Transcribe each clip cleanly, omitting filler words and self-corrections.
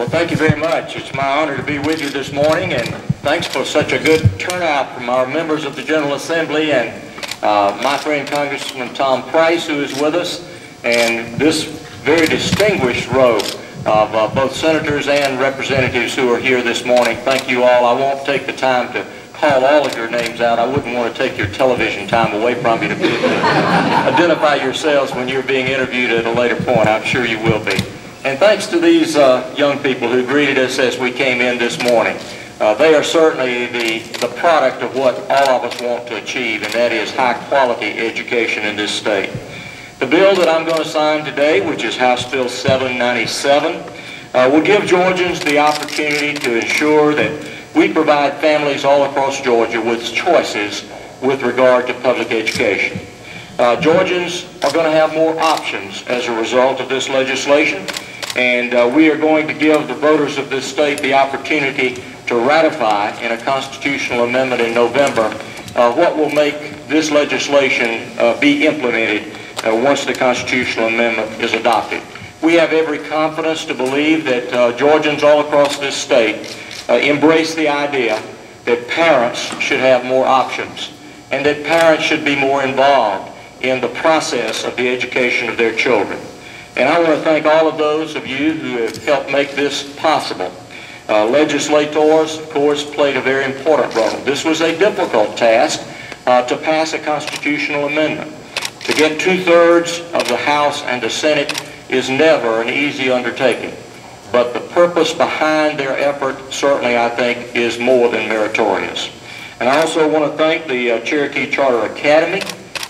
Well, thank you very much. It's my honor to be with you this morning, and thanks for such a good turnout from our members of the General Assembly and my friend Congressman Tom Price, who is with us, and this very distinguished row of both senators and representatives who are here this morning. Thank you all. I won't take the time to call all of your names out. I wouldn't want to take your television time away from you to identify yourselves when you're being interviewed at a later point. I'm sure you will be. And thanks to these young people who greeted us as we came in this morning. They are certainly the product of what all of us want to achieve, and that is high-quality education in this state. The bill that I'm going to sign today, which is House Bill 797, will give Georgians the opportunity to ensure that we provide families all across Georgia with choices with regard to public education. Georgians are going to have more options as a result of this legislation, and we are going to give the voters of this state the opportunity to ratify in a constitutional amendment in November what will make this legislation be implemented once the constitutional amendment is adopted. We have every confidence to believe that Georgians all across this state embrace the idea that parents should have more options and that parents should be more involved in the process of the education of their children. And I want to thank all of those of you who have helped make this possible. Legislators, of course, played a very important role. This was a difficult task to pass a constitutional amendment. To get 2/3 of the House and the Senate is never an easy undertaking. But the purpose behind their effort certainly, I think, is more than meritorious. And I also want to thank the Cherokee Charter Academy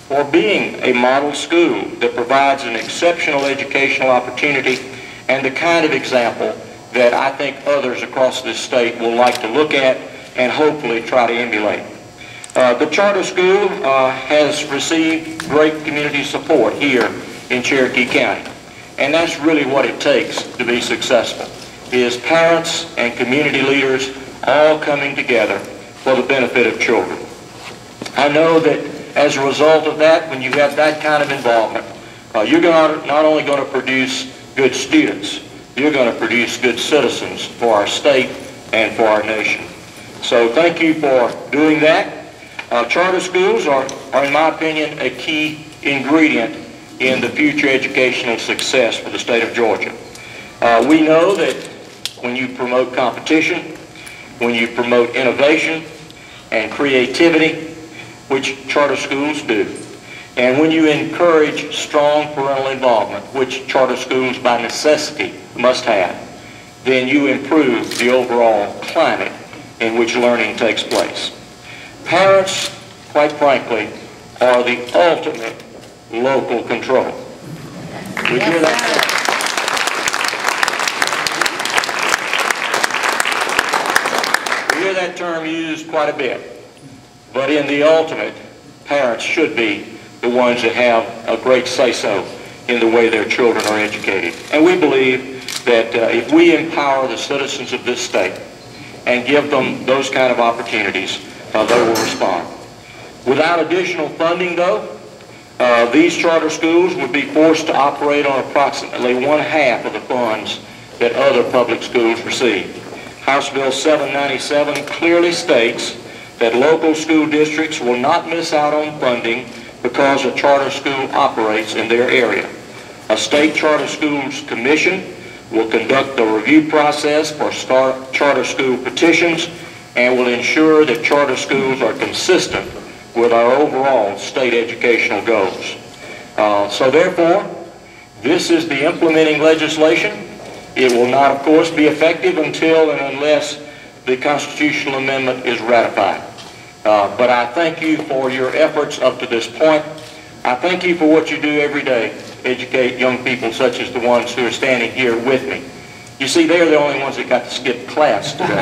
for being a model school that provides an exceptional educational opportunity and the kind of example that I think others across this state will like to look at and hopefully try to emulate. The charter school has received great community support here in Cherokee County. And that's really what it takes to be successful, is parents and community leaders all coming together for the benefit of children. I know that as a result of that, when you have that kind of involvement, you're not only going to produce good students, you're going to produce good citizens for our state and for our nation. So thank you for doing that. Charter schools are, in my opinion, a key ingredient in the future educational success for the state of Georgia. We know that when you promote competition, when you promote innovation and creativity, which charter schools do, and when you encourage strong parental involvement, which charter schools by necessity must have, then you improve the overall climate in which learning takes place. Parents, quite frankly, are the ultimate local control. We hear that? We hear that term used quite a bit. But in the ultimate, parents should be the ones that have a great say-so in the way their children are educated. And we believe that if we empower the citizens of this state and give them those kind of opportunities, they will respond. Without additional funding, though, these charter schools would be forced to operate on approximately 1/2 of the funds that other public schools receive. House Bill 797 clearly states that local school districts will not miss out on funding because a charter school operates in their area. A state charter schools commission will conduct the review process for charter school petitions and will ensure that charter schools are consistent with our overall state educational goals. So therefore, this is the implementing legislation. It will not, of course, be effective until and unless the constitutional amendment is ratified. But I thank you for your efforts up to this point. I thank you for what you do every day, educate young people such as the ones who are standing here with me. You see, they're the only ones that got to skip class today.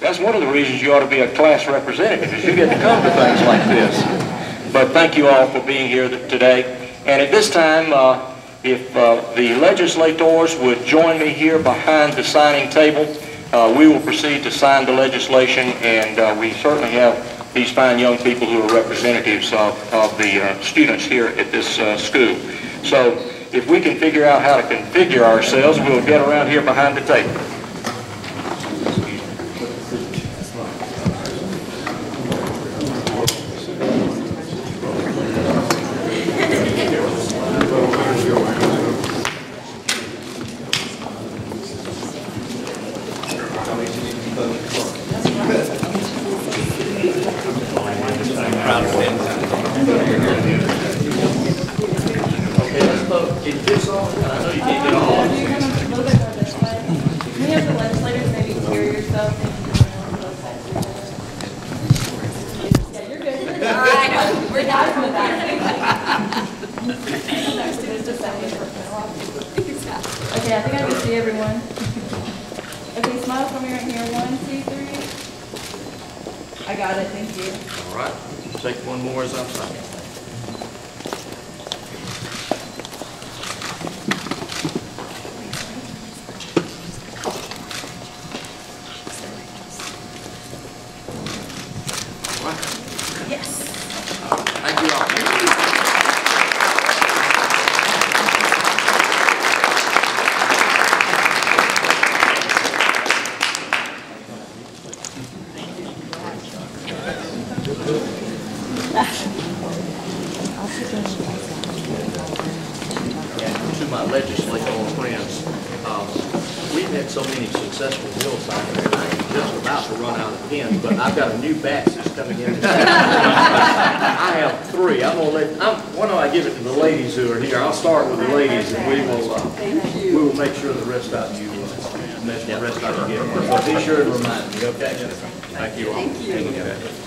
That's one of the reasons you ought to be a class representative, is you get to come to things like this. But thank you all for being here today. And at this time, if the legislators would join me here behind the signing table, we will proceed to sign the legislation, and we certainly have these fine young people who are representatives of the students here at this school. So if we can figure out how to configure ourselves, we'll get around here behind the table. Okay, I think I can see everyone. Okay, smile for me right here. 1, 2, 3. I got it, thank you. All right, take one more as I'm signing. Yes. Thank you all. To my legislative friends, we've had so many successful bill signings, and I'm just about to run out of pens, but I've got a new batch that's coming in. I have 3. I'm gonna why don't I give it to the ladies who are here? I'll start with the ladies, and we will make sure the rest of you get one. So be sure to remind me, okay? Thank you all. Thank you.